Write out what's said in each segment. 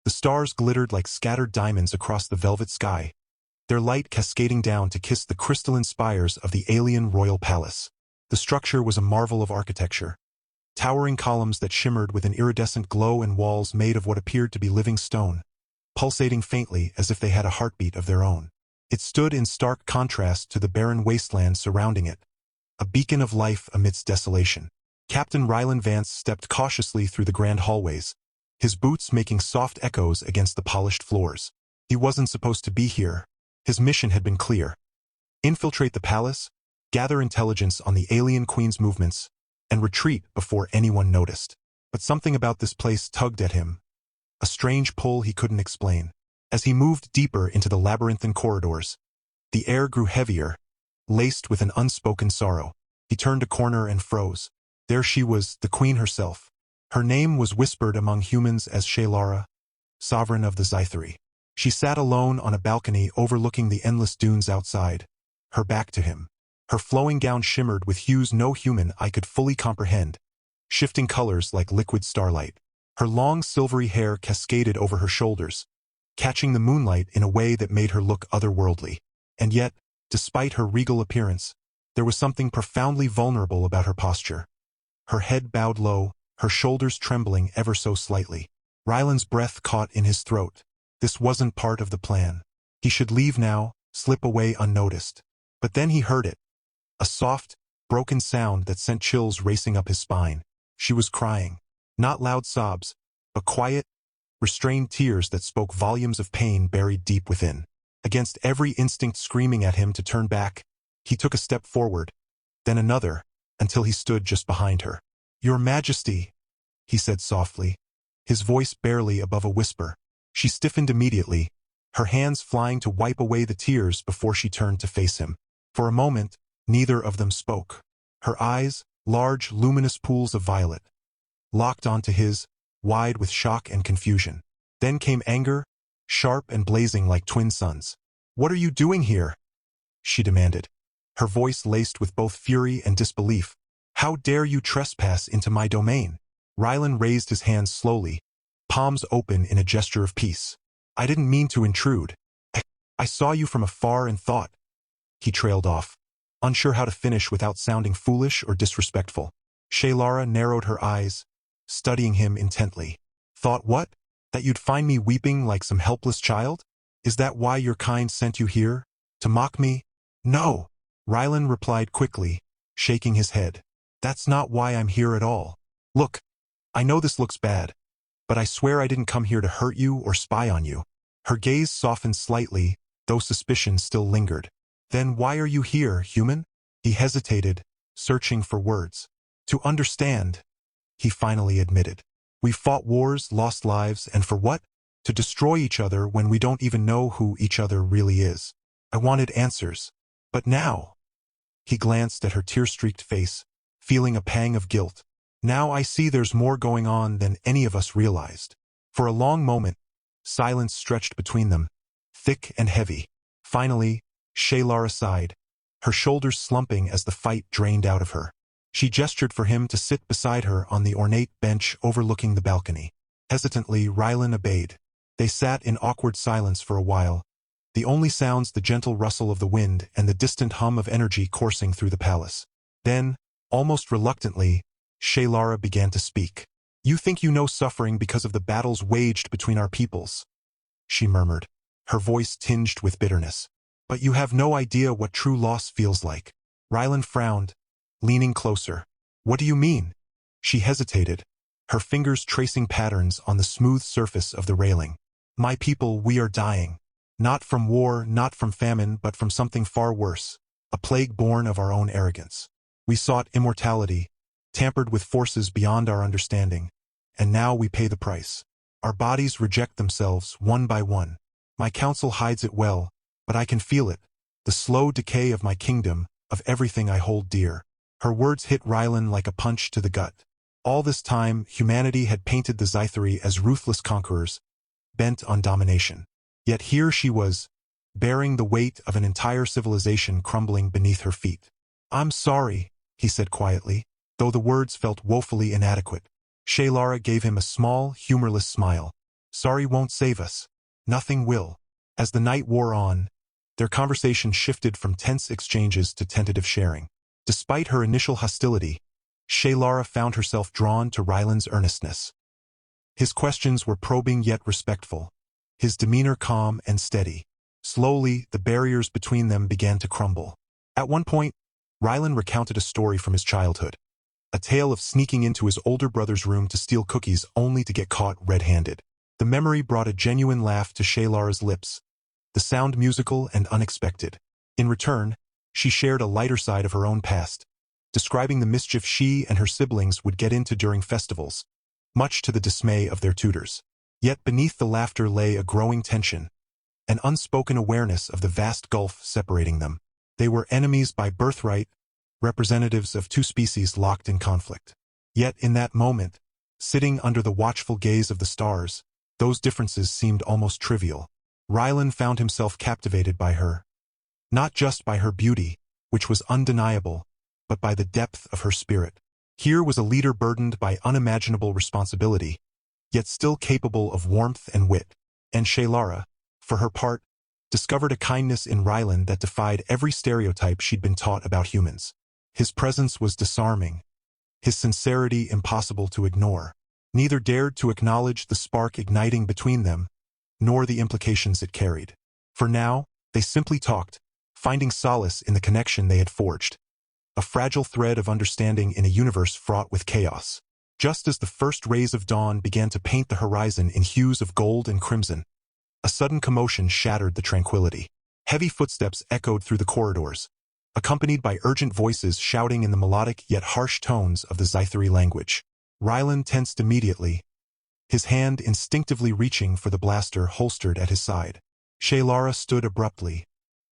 The stars glittered like scattered diamonds across the velvet sky, their light cascading down to kiss the crystalline spires of the alien royal palace. The structure was a marvel of architecture. Towering columns that shimmered with an iridescent glow and walls made of what appeared to be living stone, pulsating faintly as if they had a heartbeat of their own. It stood in stark contrast to the barren wasteland surrounding it, a beacon of life amidst desolation. Captain Ryland Vance stepped cautiously through the grand hallways, his boots making soft echoes against the polished floors. He wasn't supposed to be here. His mission had been clear. Infiltrate the palace, gather intelligence on the alien queen's movements, and retreat before anyone noticed. But something about this place tugged at him, a strange pull he couldn't explain. As he moved deeper into the labyrinthine corridors, the air grew heavier, laced with an unspoken sorrow. He turned a corner and froze. There she was, the queen herself. Her name was whispered among humans as Shaylara, sovereign of the Zythari. She sat alone on a balcony overlooking the endless dunes outside, her back to him. Her flowing gown shimmered with hues no human eye could fully comprehend, shifting colors like liquid starlight. Her long silvery hair cascaded over her shoulders, catching the moonlight in a way that made her look otherworldly. And yet, despite her regal appearance, there was something profoundly vulnerable about her posture. Her head bowed low, her shoulders trembling ever so slightly. Ryland's breath caught in his throat. This wasn't part of the plan. He should leave now, slip away unnoticed. But then he heard it. A soft, broken sound that sent chills racing up his spine. She was crying. Not loud sobs, but quiet, restrained tears that spoke volumes of pain buried deep within. Against every instinct screaming at him to turn back, he took a step forward, then another, until he stood just behind her. "Your Majesty," he said softly, his voice barely above a whisper. She stiffened immediately, her hands flying to wipe away the tears before she turned to face him. For a moment, neither of them spoke. Her eyes, large, luminous pools of violet, locked onto his, wide with shock and confusion. Then came anger, sharp and blazing like twin suns. "What are you doing here?" she demanded, her voice laced with both fury and disbelief. "How dare you trespass into my domain?" Ryland raised his hands slowly, palms open in a gesture of peace. "I didn't mean to intrude. I saw you from afar and thought—" He trailed off, unsure how to finish without sounding foolish or disrespectful. Shaylara narrowed her eyes, studying him intently. "Thought what? That you'd find me weeping like some helpless child? Is that why your kind sent you here? To mock me?" "No," Ryland replied quickly, shaking his head. "That's not why I'm here at all. Look, I know this looks bad, but I swear I didn't come here to hurt you or spy on you." Her gaze softened slightly, though suspicion still lingered. "Then why are you here, human?" He hesitated, searching for words. "To understand," he finally admitted. "We fought wars, lost lives, and for what? To destroy each other when we don't even know who each other really is. I wanted answers. But now—" He glanced at her tear-streaked face, feeling a pang of guilt. "Now I see there's more going on than any of us realized." For a long moment, silence stretched between them, thick and heavy. Finally, Shaylara sighed, her shoulders slumping as the fight drained out of her. She gestured for him to sit beside her on the ornate bench overlooking the balcony. Hesitantly, Ryland obeyed. They sat in awkward silence for a while, the only sounds the gentle rustle of the wind and the distant hum of energy coursing through the palace. Then, almost reluctantly, Shaylara began to speak. "You think you know suffering because of the battles waged between our peoples," she murmured, her voice tinged with bitterness. "But you have no idea what true loss feels like." Ryland frowned, leaning closer. "What do you mean?" She hesitated, her fingers tracing patterns on the smooth surface of the railing. "My people, we are dying. Not from war, not from famine, but from something far worse, a plague born of our own arrogance. We sought immortality, tampered with forces beyond our understanding, and now we pay the price. Our bodies reject themselves one by one. My counsel hides it well, but I can feel it, the slow decay of my kingdom, of everything I hold dear." Her words hit Ryland like a punch to the gut. All this time, humanity had painted the Zythari as ruthless conquerors, bent on domination. Yet here she was, bearing the weight of an entire civilization crumbling beneath her feet. "I'm sorry," he said quietly, though the words felt woefully inadequate. Shaylara gave him a small, humorless smile. Sorry won't save us. Nothing will. As the night wore on, their conversation shifted from tense exchanges to tentative sharing. Despite her initial hostility, Shaylara found herself drawn to Ryland's earnestness. His questions were probing yet respectful, his demeanor calm and steady. Slowly, the barriers between them began to crumble. At one point, Ryland recounted a story from his childhood, a tale of sneaking into his older brother's room to steal cookies only to get caught red-handed. The memory brought a genuine laugh to Shaylara's lips, the sound musical and unexpected. In return, she shared a lighter side of her own past, describing the mischief she and her siblings would get into during festivals, much to the dismay of their tutors. Yet beneath the laughter lay a growing tension, an unspoken awareness of the vast gulf separating them. They were enemies by birthright, representatives of two species locked in conflict. Yet in that moment, sitting under the watchful gaze of the stars, those differences seemed almost trivial. Ryland found himself captivated by her, not just by her beauty, which was undeniable, but by the depth of her spirit. Here was a leader burdened by unimaginable responsibility, yet still capable of warmth and wit. And Shaylara, for her part, discovered a kindness in Ryland that defied every stereotype she'd been taught about humans. His presence was disarming, his sincerity impossible to ignore. Neither dared to acknowledge the spark igniting between them, nor the implications it carried. For now, they simply talked, finding solace in the connection they had forged, a fragile thread of understanding in a universe fraught with chaos. Just as the first rays of dawn began to paint the horizon in hues of gold and crimson, a sudden commotion shattered the tranquility. Heavy footsteps echoed through the corridors, accompanied by urgent voices shouting in the melodic yet harsh tones of the Zythari language. Ryland tensed immediately, his hand instinctively reaching for the blaster holstered at his side. Shaylara stood abruptly,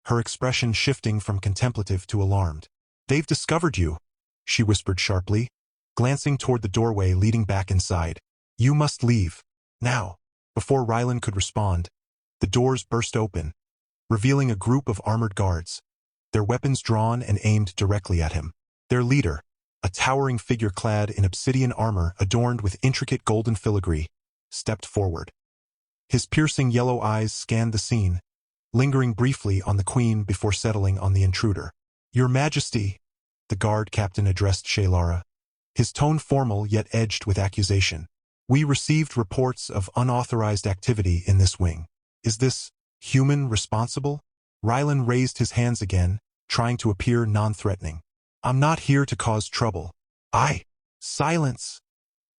her expression shifting from contemplative to alarmed. "They've discovered you," she whispered sharply, glancing toward the doorway leading back inside. "You must leave. Now." Before Ryland could respond, the doors burst open, revealing a group of armored guards, their weapons drawn and aimed directly at him. Their leader, a towering figure clad in obsidian armor adorned with intricate golden filigree, stepped forward. His piercing yellow eyes scanned the scene, lingering briefly on the queen before settling on the intruder. "Your Majesty," the guard captain addressed Shaylara, his tone formal yet edged with accusation. "We received reports of unauthorized activity in this wing. Is this human responsible?" Ryland raised his hands again, trying to appear non-threatening. "I'm not here to cause trouble." "Silence,"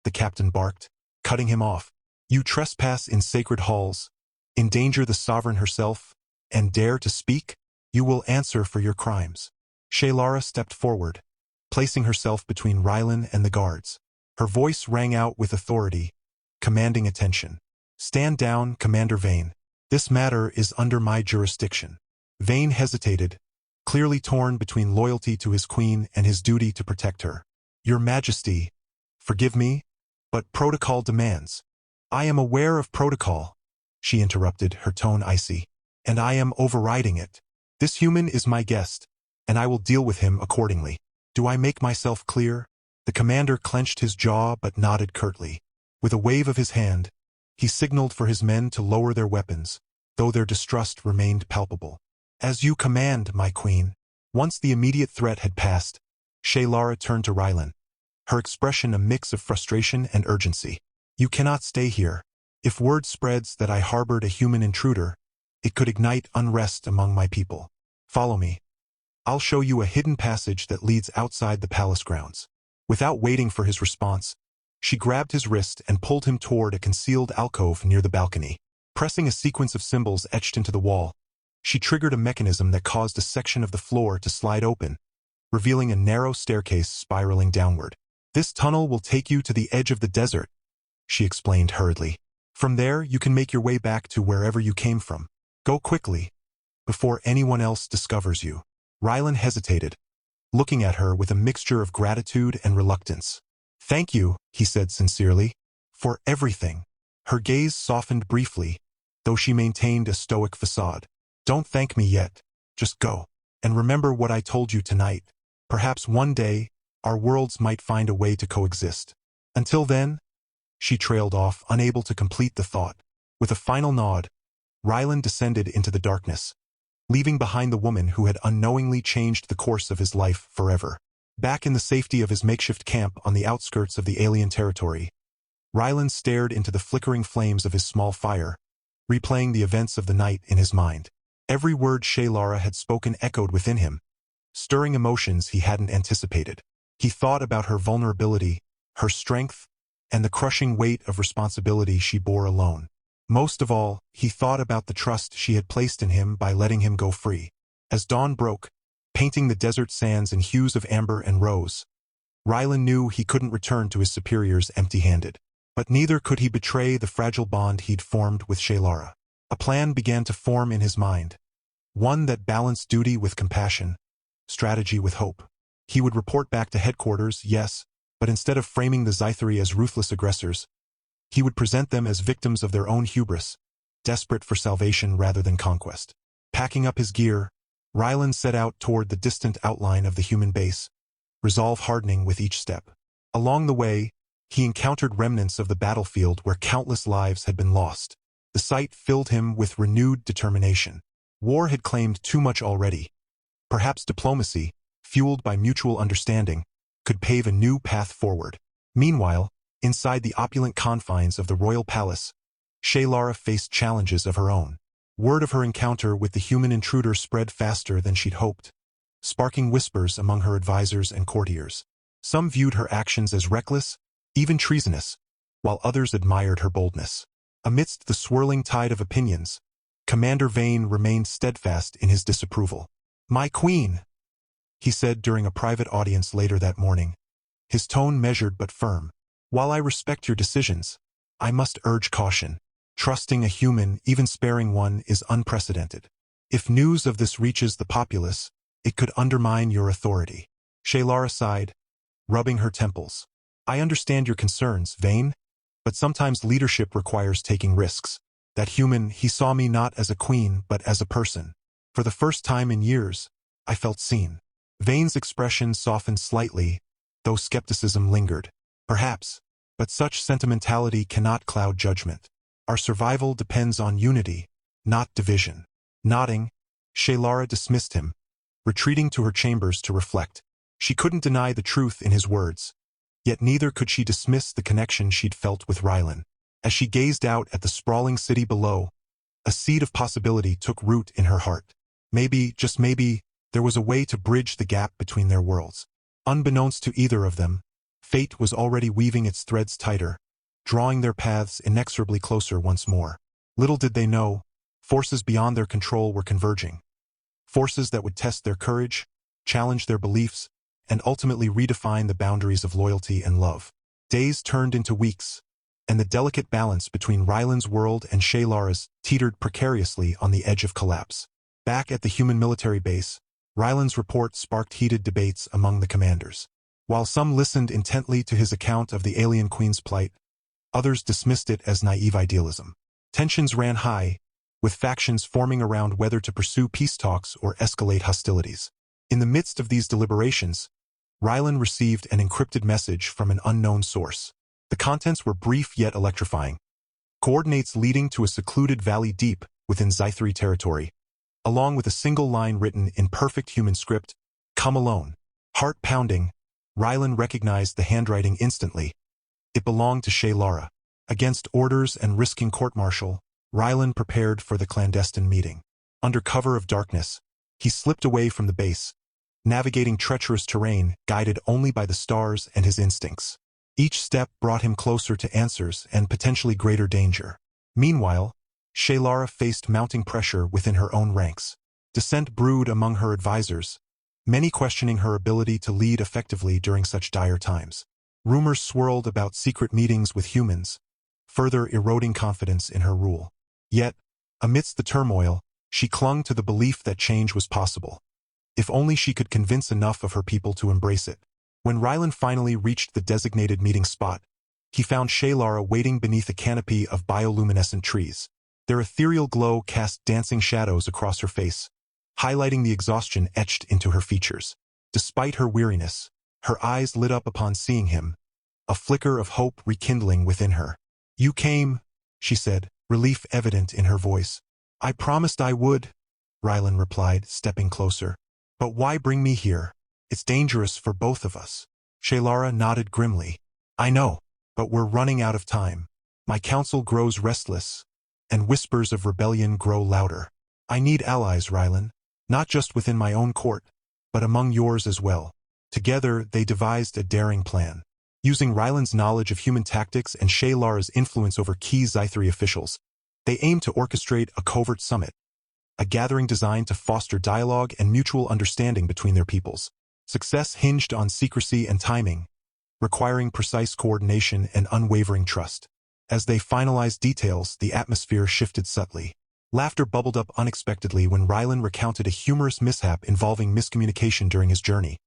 the captain barked, cutting him off. "You trespass in sacred halls, endanger the sovereign herself, and dare to speak? You will answer for your crimes." Shaylara stepped forward, placing herself between Ryland and the guards. Her voice rang out with authority, commanding attention. "Stand down, Commander Vane. This matter is under my jurisdiction." Vane hesitated, clearly torn between loyalty to his queen and his duty to protect her. "Your Majesty, forgive me, but protocol demands." "I am aware of protocol," she interrupted, her tone icy, "and I am overriding it. This human is my guest, and I will deal with him accordingly. Do I make myself clear?" The commander clenched his jaw but nodded curtly. With a wave of his hand, he signaled for his men to lower their weapons, though their distrust remained palpable. "As you command, my queen." Once the immediate threat had passed, Shaylara turned to Ryland, her expression a mix of frustration and urgency. "You cannot stay here. If word spreads that I harbored a human intruder, it could ignite unrest among my people. Follow me. I'll show you a hidden passage that leads outside the palace grounds." Without waiting for his response, she grabbed his wrist and pulled him toward a concealed alcove near the balcony. Pressing a sequence of symbols etched into the wall, she triggered a mechanism that caused a section of the floor to slide open, revealing a narrow staircase spiraling downward. "This tunnel will take you to the edge of the desert," she explained hurriedly. "From there, you can make your way back to wherever you came from. Go quickly, before anyone else discovers you." Ryland hesitated, looking at her with a mixture of gratitude and reluctance. "Thank you," he said sincerely, "for everything." Her gaze softened briefly, though she maintained a stoic facade. "Don't thank me yet. Just go. And remember what I told you tonight. Perhaps one day, our worlds might find a way to coexist. Until then," she trailed off, unable to complete the thought. With a final nod, Ryland descended into the darkness, leaving behind the woman who had unknowingly changed the course of his life forever. Back in the safety of his makeshift camp on the outskirts of the alien territory, Ryland stared into the flickering flames of his small fire, replaying the events of the night in his mind. Every word Shaylara had spoken echoed within him, stirring emotions he hadn't anticipated. He thought about her vulnerability, her strength, and the crushing weight of responsibility she bore alone. Most of all, he thought about the trust she had placed in him by letting him go free. As dawn broke, painting the desert sands in hues of amber and rose, Ryland knew he couldn't return to his superiors empty-handed. But neither could he betray the fragile bond he'd formed with Shaylara. A plan began to form in his mind, one that balanced duty with compassion, strategy with hope. He would report back to headquarters, yes, but instead of framing the Zythari as ruthless aggressors, he would present them as victims of their own hubris, desperate for salvation rather than conquest. Packing up his gear, Ryland set out toward the distant outline of the human base, resolve hardening with each step. Along the way, he encountered remnants of the battlefield where countless lives had been lost. The sight filled him with renewed determination. War had claimed too much already. Perhaps diplomacy, fueled by mutual understanding, could pave a new path forward. Meanwhile, inside the opulent confines of the royal palace, Shaylara faced challenges of her own. Word of her encounter with the human intruder spread faster than she'd hoped, sparking whispers among her advisors and courtiers. Some viewed her actions as reckless, even treasonous, while others admired her boldness. Amidst the swirling tide of opinions, Commander Vane remained steadfast in his disapproval. "My queen," he said during a private audience later that morning, his tone measured but firm. "While I respect your decisions, I must urge caution. Trusting a human, even sparing one, is unprecedented. If news of this reaches the populace, it could undermine your authority." Shaylara sighed, rubbing her temples. "I understand your concerns, Vane, but sometimes leadership requires taking risks. That human, he saw me not as a queen but as a person. For the first time in years, I felt seen." Vane's expression softened slightly, though skepticism lingered. "Perhaps, but such sentimentality cannot cloud judgment. Our survival depends on unity, not division." Nodding, Shaylara dismissed him, retreating to her chambers to reflect. She couldn't deny the truth in his words, yet neither could she dismiss the connection she'd felt with Ryland. As she gazed out at the sprawling city below, a seed of possibility took root in her heart. Maybe, just maybe, there was a way to bridge the gap between their worlds. Unbeknownst to either of them, fate was already weaving its threads tighter, drawing their paths inexorably closer once more. Little did they know, forces beyond their control were converging. Forces that would test their courage, challenge their beliefs, and ultimately redefine the boundaries of loyalty and love. Days turned into weeks, and the delicate balance between Ryland's world and Shaylara's teetered precariously on the edge of collapse. Back at the human military base, Ryland's report sparked heated debates among the commanders. While some listened intently to his account of the alien queen's plight, others dismissed it as naive idealism. Tensions ran high, with factions forming around whether to pursue peace talks or escalate hostilities. In the midst of these deliberations, Ryland received an encrypted message from an unknown source. The contents were brief yet electrifying. Coordinates leading to a secluded valley deep within Zythari territory, along with a single line written in perfect human script, "Come alone." Heart pounding, Ryland recognized the handwriting instantly. It belonged to Shaylara. Against orders and risking court-martial, Ryland prepared for the clandestine meeting. Under cover of darkness, he slipped away from the base, navigating treacherous terrain guided only by the stars and his instincts. Each step brought him closer to answers and potentially greater danger. Meanwhile, Shaylara faced mounting pressure within her own ranks. Dissent brewed among her advisors, many questioning her ability to lead effectively during such dire times. Rumors swirled about secret meetings with humans, further eroding confidence in her rule. Yet, amidst the turmoil, she clung to the belief that change was possible. If only she could convince enough of her people to embrace it. When Ryland finally reached the designated meeting spot, he found Shaylara waiting beneath a canopy of bioluminescent trees. Their ethereal glow cast dancing shadows across her face, highlighting the exhaustion etched into her features. Despite her weariness, her eyes lit up upon seeing him, a flicker of hope rekindling within her. "You came," she said, relief evident in her voice. "I promised I would," Ryland replied, stepping closer. "But why bring me here? It's dangerous for both of us." Shaylara nodded grimly. "I know, but we're running out of time. My council grows restless, and whispers of rebellion grow louder. I need allies, Ryland, not just within my own court, but among yours as well." Together, they devised a daring plan. Using Ryland's knowledge of human tactics and Shaylara's influence over key Zythri officials, they aimed to orchestrate a covert summit, a gathering designed to foster dialogue and mutual understanding between their peoples. Success hinged on secrecy and timing, requiring precise coordination and unwavering trust. As they finalized details, the atmosphere shifted subtly. Laughter bubbled up unexpectedly when Ryland recounted a humorous mishap involving miscommunication during his journey,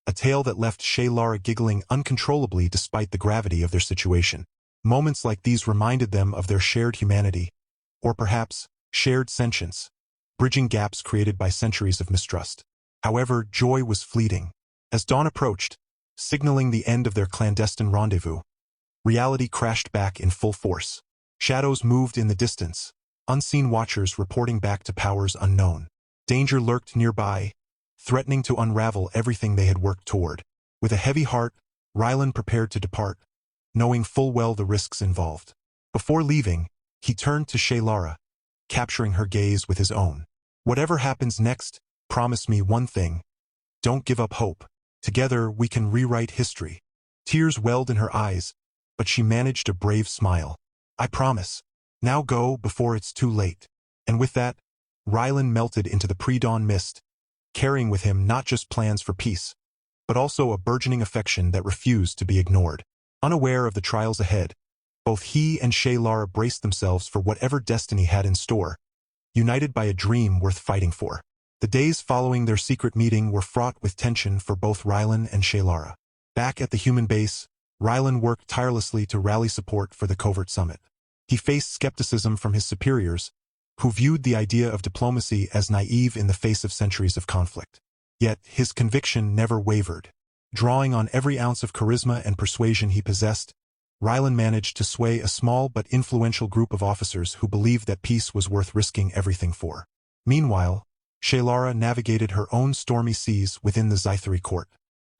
a tale that left Shaylara giggling uncontrollably despite the gravity of their situation. Moments like these reminded them of their shared humanity, or perhaps shared sentience, bridging gaps created by centuries of mistrust. However, joy was fleeting. As dawn approached, signaling the end of their clandestine rendezvous, reality crashed back in full force. Shadows moved in the distance, unseen watchers reporting back to powers unknown. Danger lurked nearby, threatening to unravel everything they had worked toward. With a heavy heart, Ryland prepared to depart, knowing full well the risks involved. Before leaving, he turned to Shaylara, capturing her gaze with his own. "Whatever happens next, promise me one thing. Don't give up hope. Together we can rewrite history." Tears welled in her eyes, but she managed a brave smile. "I promise. Now go before it's too late." And with that, Ryland melted into the pre-dawn mist, carrying with him not just plans for peace, but also a burgeoning affection that refused to be ignored. Unaware of the trials ahead, both he and Shaylara braced themselves for whatever destiny had in store, united by a dream worth fighting for. The days following their secret meeting were fraught with tension for both Ryland and Shaylara. Back at the human base, Ryland worked tirelessly to rally support for the covert summit. He faced skepticism from his superiors, who viewed the idea of diplomacy as naive in the face of centuries of conflict. Yet his conviction never wavered. Drawing on every ounce of charisma and persuasion he possessed, Ryland managed to sway a small but influential group of officers who believed that peace was worth risking everything for. Meanwhile, Shaylara navigated her own stormy seas within the Zythri court.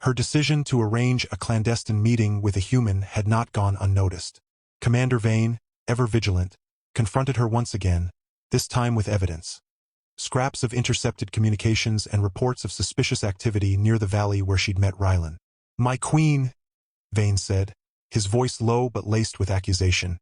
Her decision to arrange a clandestine meeting with a human had not gone unnoticed. Commander Vane, ever vigilant, confronted her once again, this time with evidence. Scraps of intercepted communications and reports of suspicious activity near the valley where she'd met Ryland. "My queen," Vane said, his voice low but laced with accusation.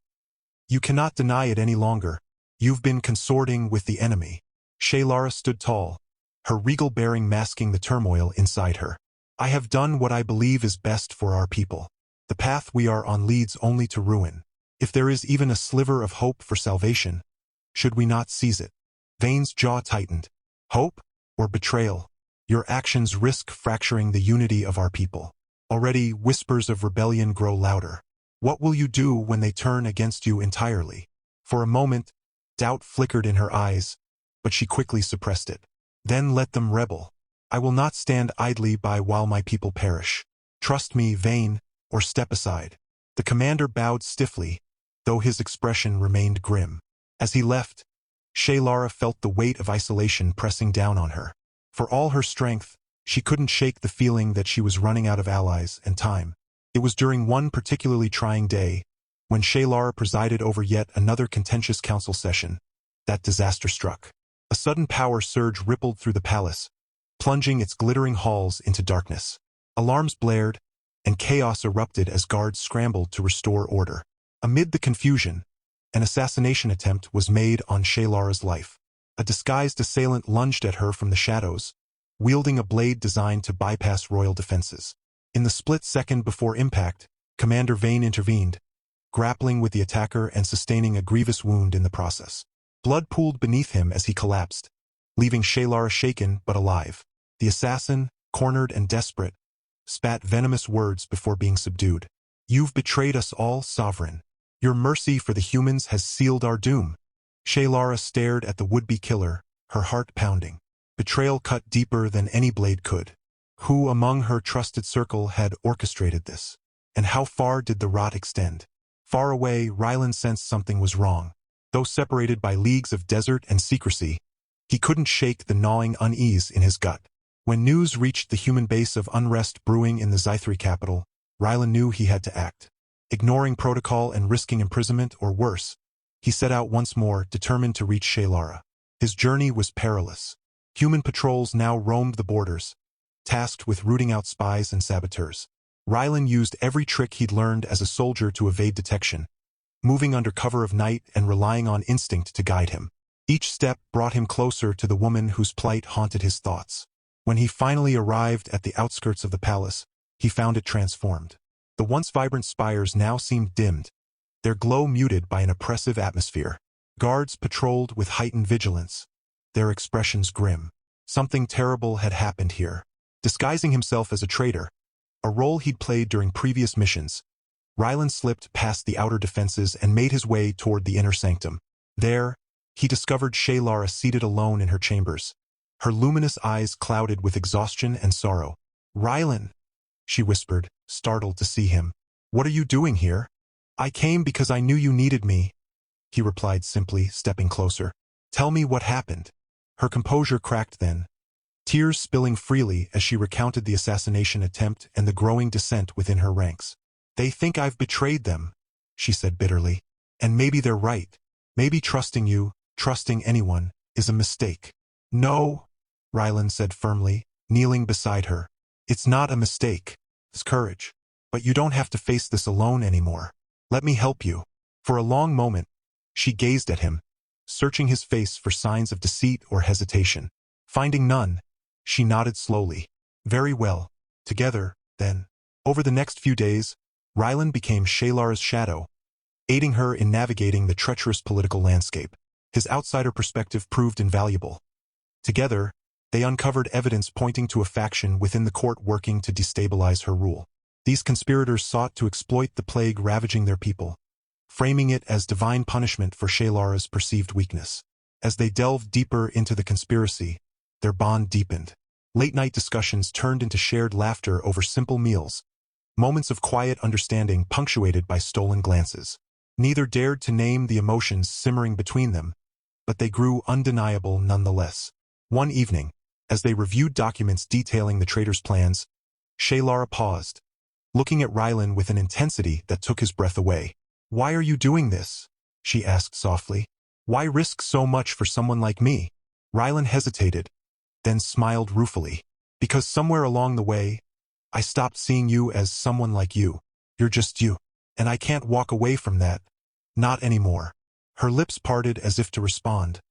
"You cannot deny it any longer. You've been consorting with the enemy." Shaylara stood tall, her regal bearing masking the turmoil inside her. "I have done what I believe is best for our people. The path we are on leads only to ruin. If there is even a sliver of hope for salvation, should we not seize it?" Vane's jaw tightened. "Hope or betrayal? Your actions risk fracturing the unity of our people. Already, whispers of rebellion grow louder. What will you do when they turn against you entirely?" For a moment, doubt flickered in her eyes, but she quickly suppressed it. "Then let them rebel. I will not stand idly by while my people perish. Trust me, Vane, or step aside." The commander bowed stiffly, though his expression remained grim. As he left, Shaylara felt the weight of isolation pressing down on her. For all her strength, she couldn't shake the feeling that she was running out of allies and time. It was during one particularly trying day, when Shaylara presided over yet another contentious council session, that disaster struck. A sudden power surge rippled through the palace, plunging its glittering halls into darkness. Alarms blared, and chaos erupted as guards scrambled to restore order. Amid the confusion, an assassination attempt was made on Shaylara's life. A disguised assailant lunged at her from the shadows, wielding a blade designed to bypass royal defenses. In the split second before impact, Commander Vane intervened, grappling with the attacker and sustaining a grievous wound in the process. Blood pooled beneath him as he collapsed, leaving Shaylara shaken but alive. The assassin, cornered and desperate, spat venomous words before being subdued. "You've betrayed us all, Sovereign. Your mercy for the humans has sealed our doom." Shaylara stared at the would-be killer, her heart pounding. Betrayal cut deeper than any blade could. Who among her trusted circle had orchestrated this? And how far did the rot extend? Far away, Ryland sensed something was wrong. Though separated by leagues of desert and secrecy, he couldn't shake the gnawing unease in his gut. When news reached the human base of unrest brewing in the Zythri capital, Ryland knew he had to act. Ignoring protocol and risking imprisonment or worse, he set out once more, determined to reach Shaylara. His journey was perilous. Human patrols now roamed the borders, tasked with rooting out spies and saboteurs. Ryland used every trick he'd learned as a soldier to evade detection, moving under cover of night and relying on instinct to guide him. Each step brought him closer to the woman whose plight haunted his thoughts. When he finally arrived at the outskirts of the palace, he found it transformed. The once vibrant spires now seemed dimmed, their glow muted by an oppressive atmosphere. Guards patrolled with heightened vigilance, their expressions grim. Something terrible had happened here. Disguising himself as a traitor, a role he'd played during previous missions, Ryland slipped past the outer defenses and made his way toward the inner sanctum. There, he discovered Shaylara seated alone in her chambers, her luminous eyes clouded with exhaustion and sorrow. "Ryland," she whispered, startled to see him. "What are you doing here?" "I came because I knew you needed me," he replied simply, stepping closer. "Tell me what happened." Her composure cracked then, tears spilling freely as she recounted the assassination attempt and the growing dissent within her ranks. "They think I've betrayed them," she said bitterly. "And maybe they're right. Maybe trusting you, trusting anyone, is a mistake." "No," Ryland said firmly, kneeling beside her. "It's not a mistake. It's courage. But you don't have to face this alone anymore. Let me help you." For a long moment, she gazed at him, searching his face for signs of deceit or hesitation. Finding none, she nodded slowly. "Very well. Together, then." Over the next few days, Ryland became Shaylara's shadow, aiding her in navigating the treacherous political landscape. His outsider perspective proved invaluable. Together, they uncovered evidence pointing to a faction within the court working to destabilize her rule. These conspirators sought to exploit the plague ravaging their people, framing it as divine punishment for Shaylara's perceived weakness. As they delved deeper into the conspiracy, their bond deepened. Late-night discussions turned into shared laughter over simple meals, moments of quiet understanding punctuated by stolen glances. Neither dared to name the emotions simmering between them, but they grew undeniable nonetheless. One evening, as they reviewed documents detailing the traitor's plans, Shaylara paused, looking at Ryland with an intensity that took his breath away. "Why are you doing this?" she asked softly. "Why risk so much for someone like me?" Ryland hesitated, then smiled ruefully. "Because somewhere along the way, I stopped seeing you as someone like you. You're just you. And I can't walk away from that. Not anymore." Her lips parted as if to respond,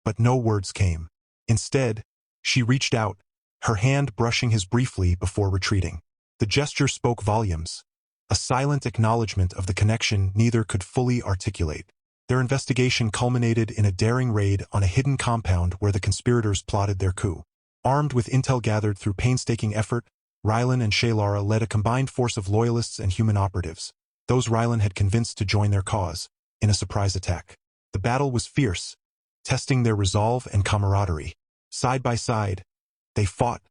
but no words came. Instead, she reached out, her hand brushing his briefly before retreating. The gesture spoke volumes, a silent acknowledgement of the connection neither could fully articulate. Their investigation culminated in a daring raid on a hidden compound where the conspirators plotted their coup. Armed with intel gathered through painstaking effort, Ryland and Shaylara led a combined force of loyalists and human operatives, those Ryland had convinced to join their cause, in a surprise attack. The battle was fierce, testing their resolve and camaraderie. Side by side, they fought,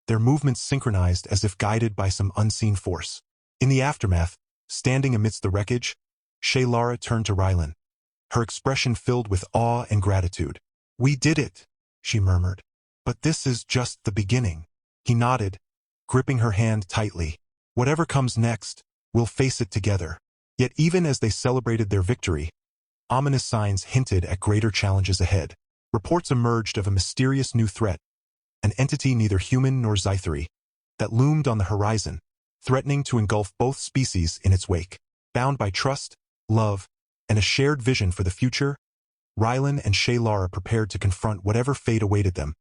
their movements synchronized as if guided by some unseen force. In the aftermath, standing amidst the wreckage, Shaylara turned to Ryland, her expression filled with awe and gratitude. "We did it," she murmured. "But this is just the beginning." He nodded, gripping her hand tightly. "Whatever comes next, we'll face it together." Yet even as they celebrated their victory, ominous signs hinted at greater challenges ahead. Reports emerged of a mysterious new threat, an entity neither human nor Zythri, that loomed on the horizon, threatening to engulf both species in its wake. Bound by trust, love, and a shared vision for the future, Ryland and Shaylara prepared to confront whatever fate awaited them,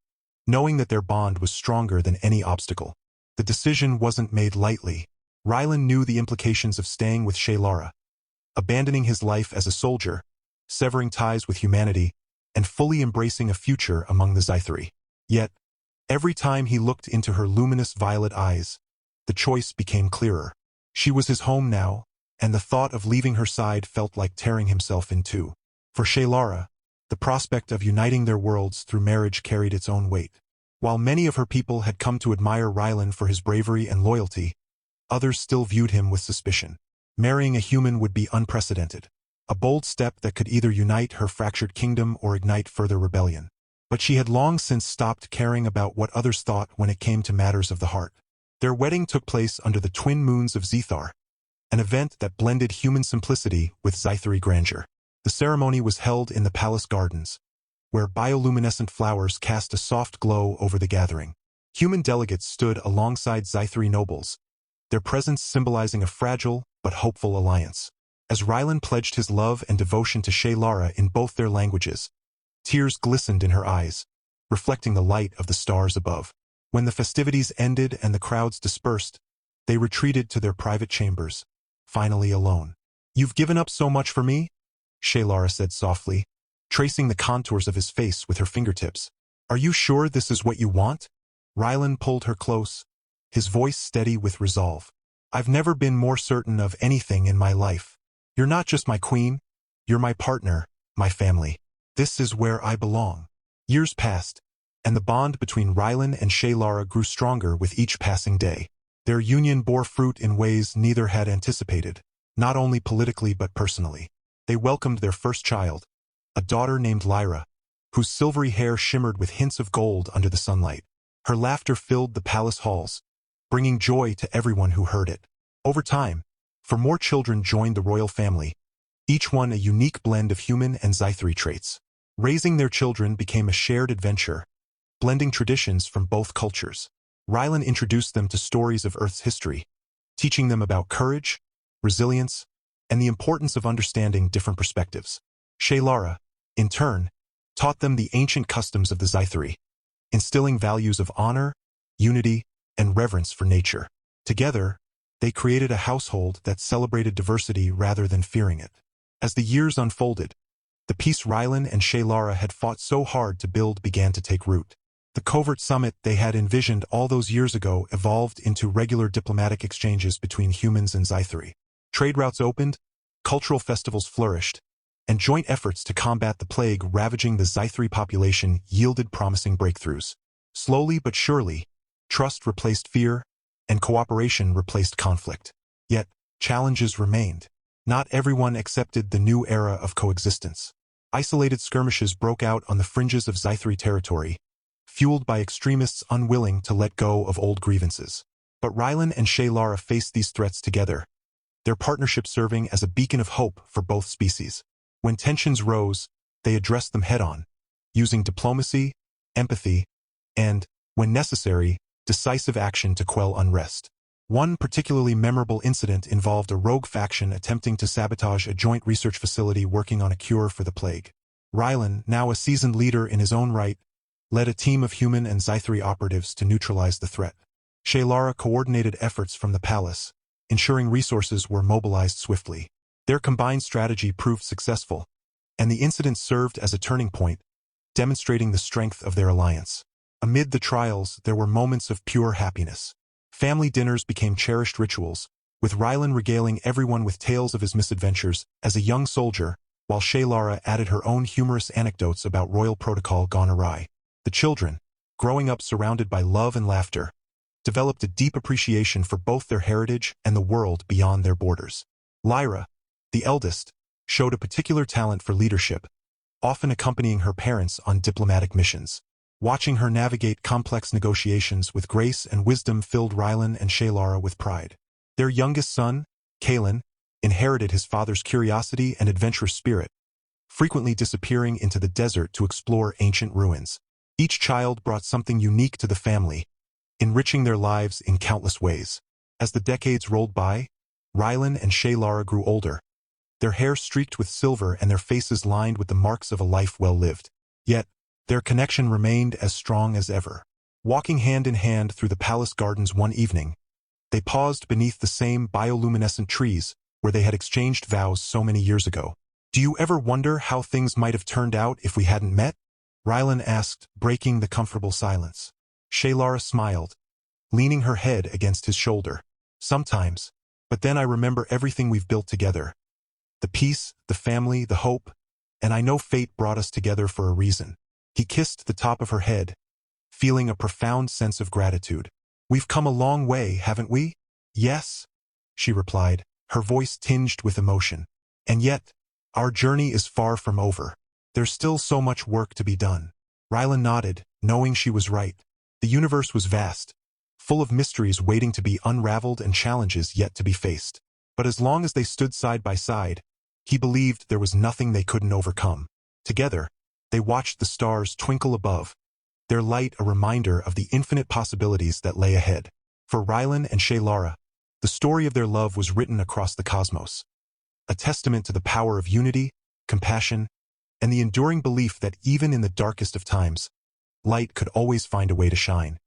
knowing that their bond was stronger than any obstacle. The decision wasn't made lightly. Ryland knew the implications of staying with Shaylara, abandoning his life as a soldier, severing ties with humanity, and fully embracing a future among the Zythri. Yet, every time he looked into her luminous violet eyes, the choice became clearer. She was his home now, and the thought of leaving her side felt like tearing himself in two. For Shaylara, the prospect of uniting their worlds through marriage carried its own weight. While many of her people had come to admire Ryland for his bravery and loyalty, others still viewed him with suspicion. Marrying a human would be unprecedented, a bold step that could either unite her fractured kingdom or ignite further rebellion. But she had long since stopped caring about what others thought when it came to matters of the heart. Their wedding took place under the twin moons of Zethar, an event that blended human simplicity with Zythari grandeur. The ceremony was held in the palace gardens, where bioluminescent flowers cast a soft glow over the gathering. Human delegates stood alongside Zythari nobles, their presence symbolizing a fragile but hopeful alliance. As Ryland pledged his love and devotion to Shaylara in both their languages, tears glistened in her eyes, reflecting the light of the stars above. When the festivities ended and the crowds dispersed, they retreated to their private chambers, finally alone. "You've given up so much for me?" Shaylara said softly, tracing the contours of his face with her fingertips. "Are you sure this is what you want?" Ryland pulled her close, his voice steady with resolve. "I've never been more certain of anything in my life. You're not just my queen, you're my partner, my family. This is where I belong." Years passed, and the bond between Ryland and Shaylara grew stronger with each passing day. Their union bore fruit in ways neither had anticipated, not only politically but personally. They welcomed their first child, a daughter named Lyra, whose silvery hair shimmered with hints of gold under the sunlight. Her laughter filled the palace halls, bringing joy to everyone who heard it. Over time, more children joined the royal family, each one a unique blend of human and Zythari traits. Raising their children became a shared adventure, blending traditions from both cultures. Ryland introduced them to stories of Earth's history, teaching them about courage, resilience, and the importance of understanding different perspectives. Shaylara, in turn, taught them the ancient customs of the Zythari, instilling values of honor, unity, and reverence for nature. Together, they created a household that celebrated diversity rather than fearing it. As the years unfolded, the peace Ryland and Shaylara had fought so hard to build began to take root. The covert summit they had envisioned all those years ago evolved into regular diplomatic exchanges between humans and Zythari. Trade routes opened, cultural festivals flourished, and joint efforts to combat the plague ravaging the Zythari population yielded promising breakthroughs. Slowly but surely, trust replaced fear, and cooperation replaced conflict. Yet, challenges remained. Not everyone accepted the new era of coexistence. Isolated skirmishes broke out on the fringes of Zythari territory, fueled by extremists unwilling to let go of old grievances. But Ryland and Shaylara faced these threats together, their partnership serving as a beacon of hope for both species. When tensions rose, they addressed them head-on, using diplomacy, empathy, and, when necessary, decisive action to quell unrest. One particularly memorable incident involved a rogue faction attempting to sabotage a joint research facility working on a cure for the plague. Ryland, now a seasoned leader in his own right, led a team of human and Zythari operatives to neutralize the threat. Shaylara coordinated efforts from the palace, ensuring resources were mobilized swiftly. Their combined strategy proved successful, and the incident served as a turning point, demonstrating the strength of their alliance. Amid the trials, there were moments of pure happiness. Family dinners became cherished rituals, with Ryland regaling everyone with tales of his misadventures as a young soldier, while Shaylara added her own humorous anecdotes about royal protocol gone awry. The children, growing up surrounded by love and laughter, developed a deep appreciation for both their heritage and the world beyond their borders. Lyra, the eldest, showed a particular talent for leadership, often accompanying her parents on diplomatic missions. Watching her navigate complex negotiations with grace and wisdom filled Ryland and Shaylara with pride. Their youngest son, Kaelin, inherited his father's curiosity and adventurous spirit, frequently disappearing into the desert to explore ancient ruins. Each child brought something unique to the family, enriching their lives in countless ways. As the decades rolled by, Ryland and Shaylara grew older, their hair streaked with silver and their faces lined with the marks of a life well lived. Yet, their connection remained as strong as ever. Walking hand in hand through the palace gardens one evening, they paused beneath the same bioluminescent trees where they had exchanged vows so many years ago. "Do you ever wonder how things might have turned out if we hadn't met?" Ryland asked, breaking the comfortable silence. Shaylara smiled, leaning her head against his shoulder. "Sometimes, but then I remember everything we've built together. The peace, the family, the hope, and I know fate brought us together for a reason." He kissed the top of her head, feeling a profound sense of gratitude. "We've come a long way, haven't we?" "Yes," she replied, her voice tinged with emotion. "And yet, Our journey is far from over. There's still so much work to be done. Ryland nodded, knowing she was right. The universe was vast, full of mysteries waiting to be unraveled and challenges yet to be faced. But as long as they stood side by side, he believed there was nothing they couldn't overcome. Together, they watched the stars twinkle above, their light a reminder of the infinite possibilities that lay ahead. For Ryland and Shaylara, the story of their love was written across the cosmos, a testament to the power of unity, compassion, and the enduring belief that even in the darkest of times, light could always find a way to shine.